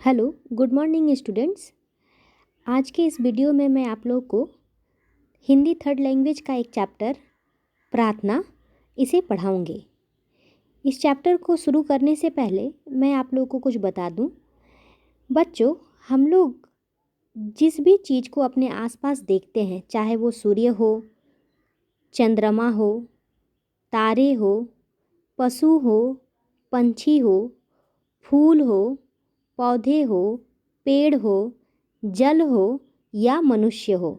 Hello, good morning students. आज के इस वीडियो में मैं आप लोग को हिंदी थर्ड लैंग्वेज का एक चैप्टर प्रार्थना इसे पढ़ाऊँगी। इस चैप्टर को शुरू करने से पहले मैं आप लोग को कुछ बता दूं। बच्चों, हम लोग जिस भी चीज़ को अपने आसपास देखते हैं, चाहे वो सूर्य हो, चंद्रमा हो, तारे हो, पशु हो, पंछी हो, फूल हो, पौधे हो, पेड़ हो, जल हो या मनुष्य हो,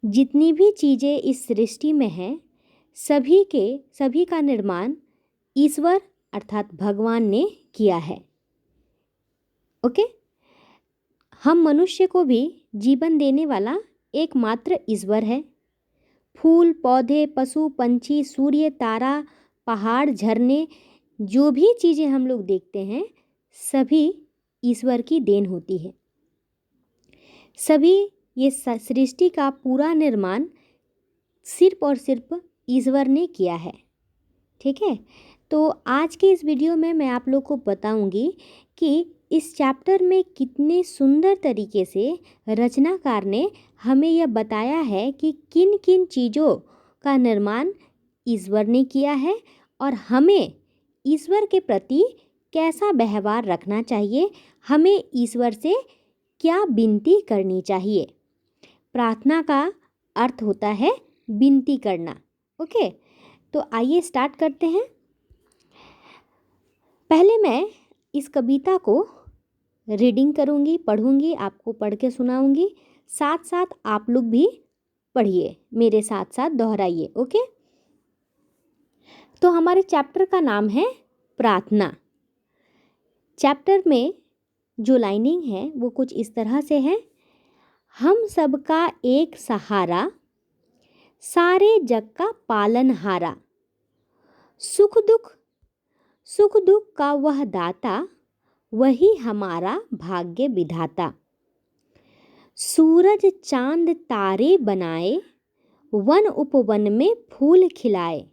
जितनी भी चीज़ें इस सृष्टि में हैं, सभी का निर्माण ईश्वर अर्थात भगवान ने किया है। ओके, हम मनुष्य को भी जीवन देने वाला एकमात्र ईश्वर है। फूल, पौधे, पशु, पंछी, सूर्य, तारा, पहाड़, झरने, जो भी चीज़ें हम लोग देखते हैं, सभी ईश्वर की देन होती है। सभी ये सृष्टि का पूरा निर्माण सिर्फ और सिर्फ ईश्वर ने किया है। ठीक है, तो आज के इस वीडियो में मैं आप लोग को बताऊंगी कि इस चैप्टर में कितने सुंदर तरीके से रचनाकार ने हमें यह बताया है कि किन किन चीज़ों का निर्माण ईश्वर ने किया है और हमें ईश्वर के प्रति कैसा व्यवहार रखना चाहिए, हमें ईश्वर से क्या विनती करनी चाहिए। प्रार्थना का अर्थ होता है विनती करना। ओके, तो आइए स्टार्ट करते हैं। पहले मैं इस कविता को रीडिंग करूंगी, पढ़ूंगी, आपको पढ़ के सुनाऊंगी। साथ साथ आप लोग भी पढ़िए, मेरे साथ साथ दोहराइए। ओके, तो हमारे चैप्टर का नाम है प्रार्थना। चैप्टर में जो लाइनिंग है वो कुछ इस तरह से है। हम सबका एक सहारा, सारे जग का पालनहारा, सुख दुख का वह दाता, वही हमारा भाग्य विधाता। सूरज चांद तारे बनाए, वन उपवन में फूल खिलाए।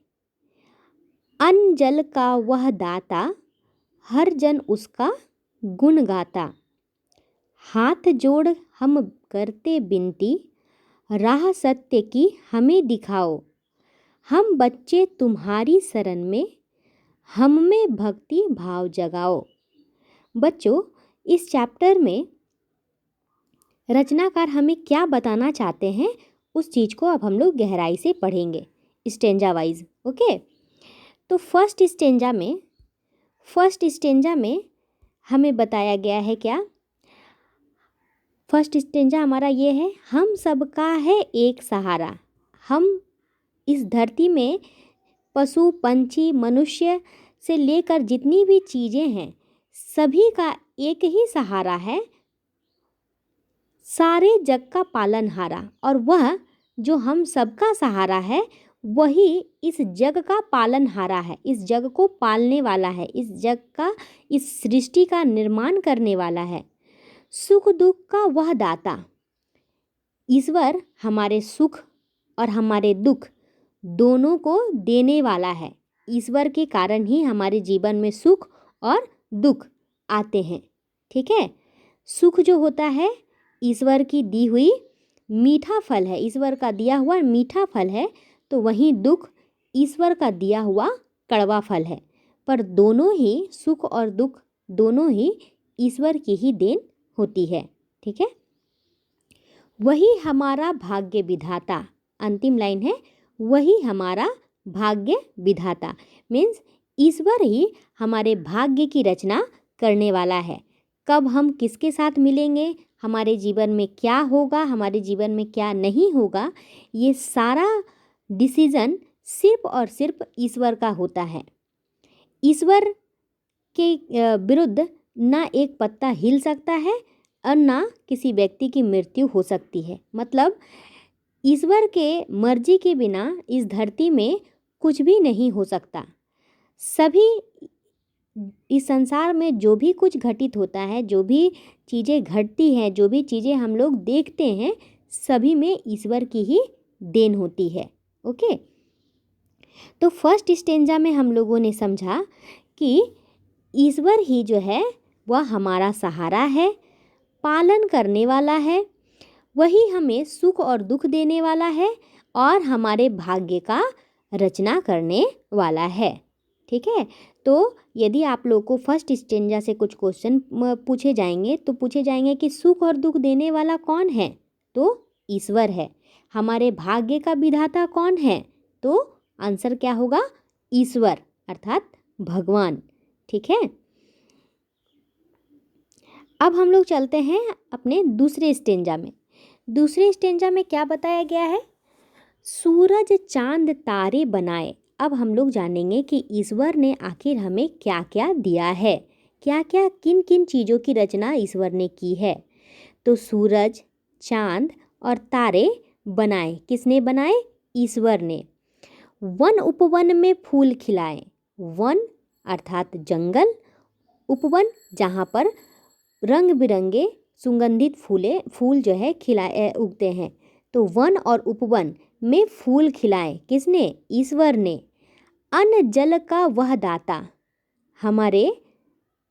अन्न जल का वह दाता, हर जन उसका गुण गाता। हाथ जोड़ हम करते विनती, राह सत्य की हमें दिखाओ। हम बच्चे तुम्हारी शरण में, हम में भक्ति भाव जगाओ। बच्चों, इस चैप्टर में रचनाकार हमें क्या बताना चाहते हैं, उस चीज़ को अब हम लोग गहराई से पढ़ेंगे स्टेंजा वाइज। ओके, तो फर्स्ट स्टेंजा में हमें बताया गया है क्या। फर्स्ट स्टेंजा हमारा ये है, हम सबका है एक सहारा। हम इस धरती में पशु, पंछी, मनुष्य से लेकर जितनी भी चीज़ें हैं, सभी का एक ही सहारा है, सारे जग का पालनहारा। और वह जो हम सबका सहारा है, वही इस जग का पालनहारा है, इस जग को पालने वाला है, इस जग का, इस सृष्टि का निर्माण करने वाला है। सुख दुख का वह दाता, ईश्वर हमारे सुख और हमारे दुख दोनों को देने वाला है। ईश्वर के कारण ही हमारे जीवन में सुख और दुख आते हैं। ठीक है, सुख जो होता है ईश्वर की दी हुई मीठा फल है, ईश्वर का दिया हुआ मीठा फल है, तो वहीं दुख ईश्वर का दिया हुआ कड़वा फल है। पर दोनों ही सुख और दुख दोनों ही ईश्वर की ही देन होती है। ठीक है, वही हमारा भाग्य विधाता, अंतिम लाइन है, वही हमारा भाग्य विधाता। मीन्स ईश्वर ही हमारे भाग्य की रचना करने वाला है। कब हम किसके साथ मिलेंगे, हमारे जीवन में क्या होगा, हमारे जीवन में क्या नहीं होगा, ये सारा डिसीजन सिर्फ और सिर्फ ईश्वर का होता है। ईश्वर के विरुद्ध ना एक पत्ता हिल सकता है और ना किसी व्यक्ति की मृत्यु हो सकती है। मतलब ईश्वर के मर्जी के बिना इस धरती में कुछ भी नहीं हो सकता। सभी इस संसार में जो भी कुछ घटित होता है, जो भी चीज़ें घटती हैं, जो भी चीज़ें हम लोग देखते हैं, सभी में ईश्वर की ही देन होती है। ओके, तो फर्स्ट स्टेंजा में हम लोगों ने समझा कि ईश्वर ही जो है वह हमारा सहारा है, पालन करने वाला है, वही हमें सुख और दुख देने वाला है और हमारे भाग्य का रचना करने वाला है। ठीक है, तो यदि आप लोग को फर्स्ट स्टेंजा से कुछ क्वेश्चन पूछे जाएंगे तो पूछे जाएंगे कि सुख और दुख देने वाला कौन है, तो ईश्वर है। हमारे भाग्य का विधाता कौन है, तो आंसर क्या होगा, ईश्वर अर्थात भगवान। ठीक है, अब हम लोग चलते हैं अपने दूसरे स्टेंजा में। दूसरे स्टेंजा में क्या बताया गया है, सूरज चांद तारे बनाए। अब हम लोग जानेंगे कि ईश्वर ने आखिर हमें क्या क्या दिया है, क्या क्या किन किन चीज़ों की रचना ईश्वर ने की है। तो सूरज, चांद और तारे बनाए, किसने बनाए, ईश्वर ने। वन उपवन में फूल खिलाए, वन अर्थात जंगल, उपवन जहाँ पर रंग बिरंगे सुगंधित फूल जो है खिलाए उगते हैं, तो वन और उपवन में फूल खिलाए, किसने, ईश्वर ने। अन्न जल का वह दाता, हमारे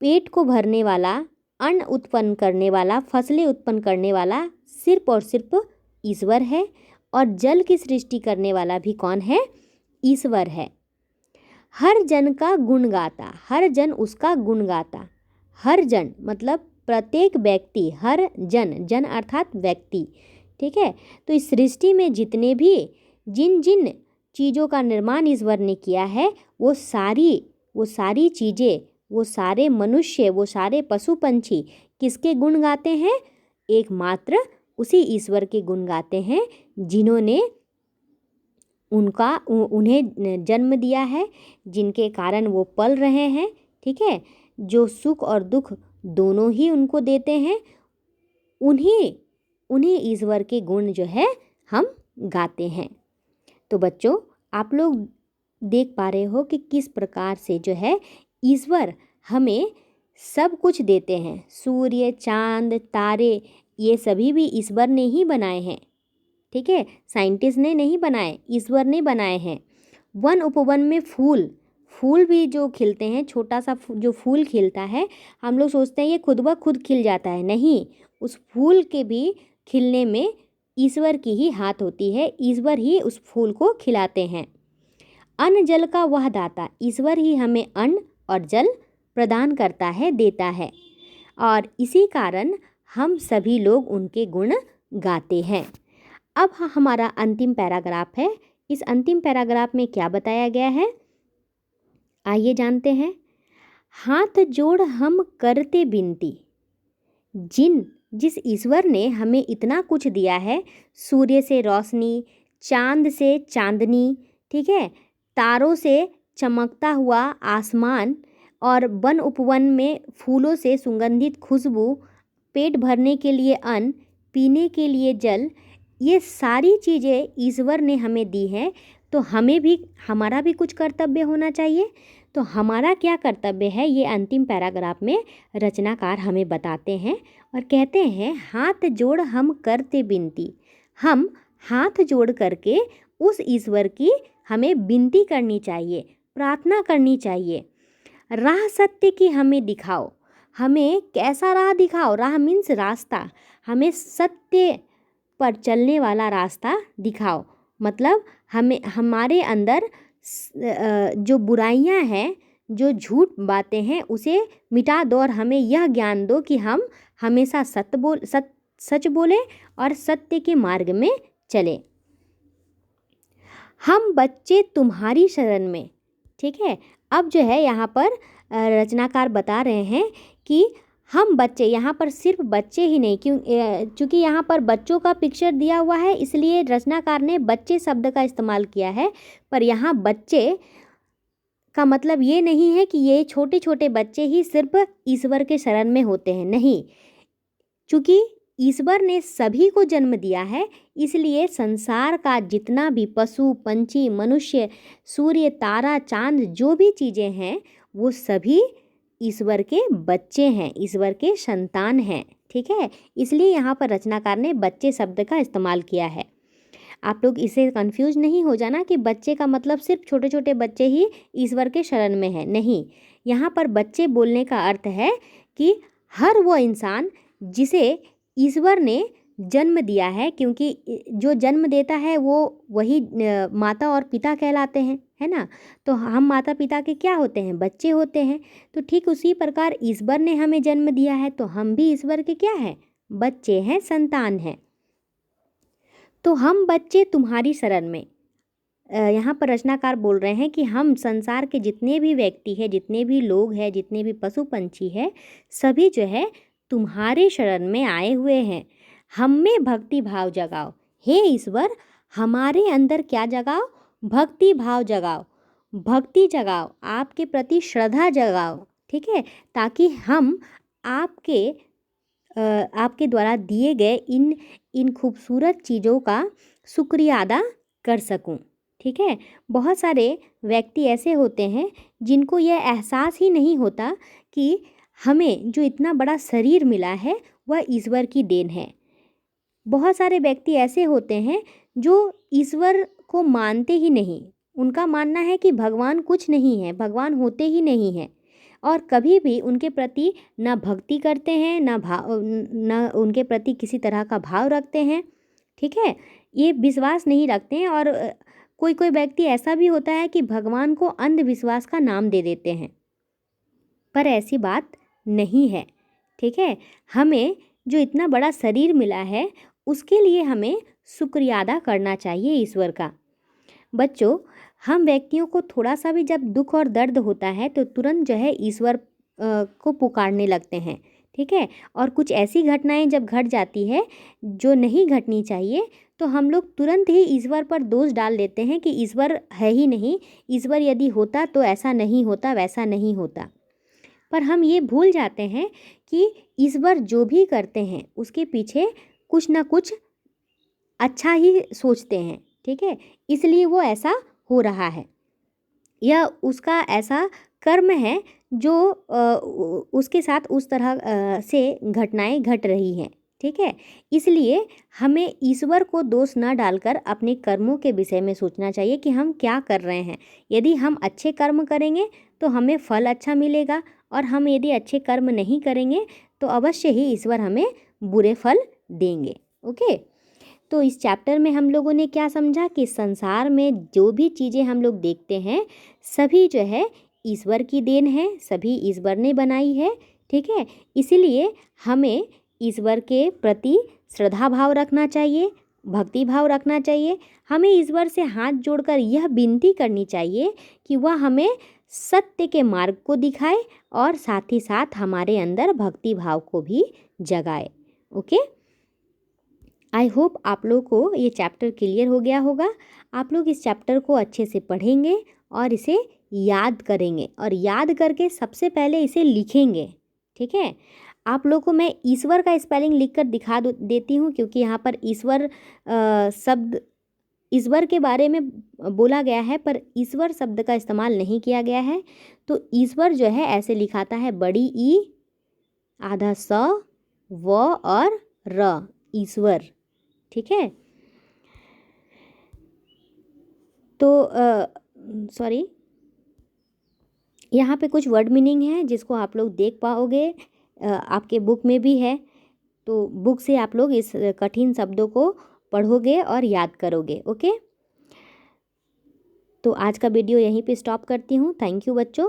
पेट को भरने वाला, अन्न उत्पन्न करने वाला, फसलें उत्पन्न करने वाला सिर्फ और सिर्फ ईश्वर है। और जल की सृष्टि करने वाला भी कौन है, ईश्वर है। हर जन का गुण गाता, हर जन उसका गुण गाता। हर जन मतलब प्रत्येक व्यक्ति, हर जन, जन अर्थात व्यक्ति। ठीक है, तो इस सृष्टि में जितने भी जिन जिन चीज़ों का निर्माण ईश्वर ने किया है, वो सारी चीज़ें, वो सारे मनुष्य, वो सारे पशु पंछी किसके गुण गाते हैं, एकमात्र उसी ईश्वर के गुण गाते हैं जिन्होंने उन्हें जन्म दिया है, जिनके कारण वो पल रहे हैं। ठीक है, जो सुख और दुख दोनों ही उनको देते हैं, उन्हीं ईश्वर के गुण जो है हम गाते हैं। तो बच्चों, आप लोग देख पा रहे हो कि किस प्रकार से जो है ईश्वर हमें सब कुछ देते हैं। सूर्य, चांद, तारे, ये सभी भी ईश्वर ने ही बनाए हैं। ठीक है, साइंटिस्ट ने नहीं बनाए, ईश्वर ने बनाए हैं। वन उपवन में फूल भी जो खिलते हैं, छोटा सा जो फूल खिलता है, हम लोग सोचते हैं ये खुद ब खुद खिल जाता है, नहीं, उस फूल के भी खिलने में ईश्वर की ही हाथ होती है, ईश्वर ही उस फूल को खिलाते हैं। अन्न जल का वह दाता, ईश्वर ही हमें अन्न और जल प्रदान करता है, देता है, और इसी कारण हम सभी लोग उनके गुण गाते हैं। अब हमारा अंतिम पैराग्राफ है। इस अंतिम पैराग्राफ में क्या बताया गया है, आइए जानते हैं। हाथ जोड़ हम करते विनती, जिस ईश्वर ने हमें इतना कुछ दिया है, सूर्य से रोशनी, चांद से चांदनी, ठीक है, तारों से चमकता हुआ आसमान, और वन उपवन में फूलों से सुगंधित खुशबू, पेट भरने के लिए अन्न, पीने के लिए जल, ये सारी चीज़ें ईश्वर ने हमें दी हैं। तो हमारा भी कुछ कर्तव्य होना चाहिए। तो हमारा क्या कर्तव्य है, ये अंतिम पैराग्राफ में रचनाकार हमें बताते हैं और कहते हैं, हाथ जोड़ हम करते विनती। हम हाथ जोड़ करके उस ईश्वर की हमें विनती करनी चाहिए, प्रार्थना करनी चाहिए। राह सत्य की हमें दिखाओ, हमें कैसा राह दिखाओ, राह मीन्स रास्ता, हमें सत्य पर चलने वाला रास्ता दिखाओ। मतलब हमारे अंदर जो बुराइयां हैं, जो झूठ बातें हैं, उसे मिटा दो और हमें यह ज्ञान दो कि हम हमेशा सच बोले और सत्य के मार्ग में चले। हम बच्चे तुम्हारी शरण में। ठीक है, अब जो है यहाँ पर रचनाकार बता रहे हैं कि हम बच्चे, यहाँ पर सिर्फ बच्चे ही नहीं, क्योंकि यहाँ पर बच्चों का पिक्चर दिया हुआ है, इसलिए रचनाकार ने बच्चे शब्द का इस्तेमाल किया है। पर यहाँ बच्चे का मतलब ये नहीं है कि ये छोटे छोटे बच्चे ही सिर्फ ईश्वर के शरण में होते हैं, नहीं, चूँकि ईश्वर ने सभी को जन्म दिया है, इसलिए संसार का जितना भी पशु पंछी, मनुष्य, सूर्य, तारा, चांद, जो भी चीज़ें हैं, वो सभी ईश्वर के बच्चे हैं, ईश्वर के संतान हैं। ठीक है, इसलिए यहाँ पर रचनाकार ने बच्चे शब्द का इस्तेमाल किया है। आप लोग इसे कंफ्यूज नहीं हो जाना कि बच्चे का मतलब सिर्फ छोटे छोटे बच्चे ही ईश्वर के शरण में हैं, नहीं। यहाँ पर बच्चे बोलने का अर्थ है कि हर वो इंसान जिसे ईश्वर ने जन्म दिया है, क्योंकि जो जन्म देता है वो वही माता और पिता कहलाते हैं, है ना। तो हम माता पिता के क्या होते हैं, बच्चे होते हैं। तो ठीक उसी प्रकार ईश्वर ने हमें जन्म दिया है, तो हम भी ईश्वर के क्या हैं, बच्चे हैं, संतान हैं। तो हम बच्चे तुम्हारी शरण में, यहाँ पर रचनाकार बोल रहे हैं कि हम संसार के जितने भी व्यक्ति हैं, जितने भी लोग हैं, जितने भी पशु पंछी हैं, सभी जो है तुम्हारे शरण में आए हुए हैं। हम में भक्ति भाव जगाओ, हे ईश्वर हमारे अंदर क्या जगाओ, भक्ति भाव जगाओ, भक्ति जगाओ, आपके प्रति श्रद्धा जगाओ, ठीक है, ताकि हम आपके द्वारा दिए गए इन खूबसूरत चीज़ों का शुक्रिया अदा कर सकूं, ठीक है। बहुत सारे व्यक्ति ऐसे होते हैं जिनको यह एहसास ही नहीं होता कि हमें जो इतना बड़ा शरीर मिला है वह ईश्वर की देन है। बहुत सारे व्यक्ति ऐसे होते हैं जो ईश्वर को मानते ही नहीं, उनका मानना है कि भगवान कुछ नहीं है, भगवान होते ही नहीं हैं, और कभी भी उनके प्रति न भक्ति करते हैं, न उनके प्रति किसी तरह का भाव रखते हैं, ठीक है, ये विश्वास नहीं रखते हैं। और कोई कोई व्यक्ति ऐसा भी होता है कि भगवान को अंधविश्वास का नाम दे देते हैं, पर ऐसी बात नहीं है, ठीक है। हमें जो इतना बड़ा शरीर मिला है उसके लिए हमें शुक्रिया अदा करना चाहिए ईश्वर का। बच्चों, हम व्यक्तियों को थोड़ा सा भी जब दुख और दर्द होता है तो तुरंत जो है ईश्वर को पुकारने लगते हैं, ठीक है। और कुछ ऐसी घटनाएं जब घट जाती है जो नहीं घटनी चाहिए, तो हम लोग तुरंत ही ईश्वर पर दोष डाल देते हैं कि ईश्वर है ही नहीं, ईश्वर यदि होता तो ऐसा नहीं होता, वैसा नहीं होता। पर हम ये भूल जाते हैं कि ईश्वर जो भी करते हैं उसके पीछे कुछ ना कुछ अच्छा ही सोचते हैं, ठीक है, इसलिए वो ऐसा हो रहा है, यह उसका ऐसा कर्म है जो उसके साथ उस तरह से घटनाएं घट रही हैं, ठीक है। इसलिए हमें ईश्वर को दोष न डालकर अपने कर्मों के विषय में सोचना चाहिए कि हम क्या कर रहे हैं। यदि हम अच्छे कर्म करेंगे तो हमें फल अच्छा मिलेगा, और हम यदि अच्छे कर्म नहीं करेंगे तो अवश्य ही ईश्वर हमें बुरे फल देंगे। ओके, तो इस चैप्टर में हम लोगों ने क्या समझा कि संसार में जो भी चीज़ें हम लोग देखते हैं सभी जो है ईश्वर की देन है, सभी ईश्वर ने बनाई है, ठीक है। इसीलिए हमें ईश्वर के प्रति श्रद्धा भाव रखना चाहिए, भक्ति भाव रखना चाहिए। हमें ईश्वर से हाथ जोड़कर यह विनती करनी चाहिए कि वह हमें सत्य के मार्ग को दिखाए और साथ ही साथ हमारे अंदर भक्ति भाव को भी जगाए। ओके, आई होप आप लोग को ये चैप्टर क्लियर हो गया होगा। आप लोग इस चैप्टर को अच्छे से पढ़ेंगे और इसे याद करेंगे, और याद करके सबसे पहले इसे लिखेंगे, ठीक है। आप लोग को मैं ईश्वर का स्पेलिंग लिखकर दिखा देती हूँ, क्योंकि यहाँ पर ईश्वर शब्द ईश्वर के बारे में बोला गया है पर ईश्वर शब्द का इस्तेमाल नहीं किया गया है। तो ईश्वर जो है ऐसे लिखाता है, बड़ी ई, आधा स, व और र, ईश्वर, ठीक है। तो सॉरी, यहाँ पे कुछ वर्ड मीनिंग है जिसको आप लोग देख पाओगे, आपके बुक में भी है। तो बुक से आप लोग इस कठिन शब्दों को पढ़ोगे और याद करोगे। ओके, तो आज का वीडियो यहीं पे स्टॉप करती हूँ। थैंक यू बच्चों।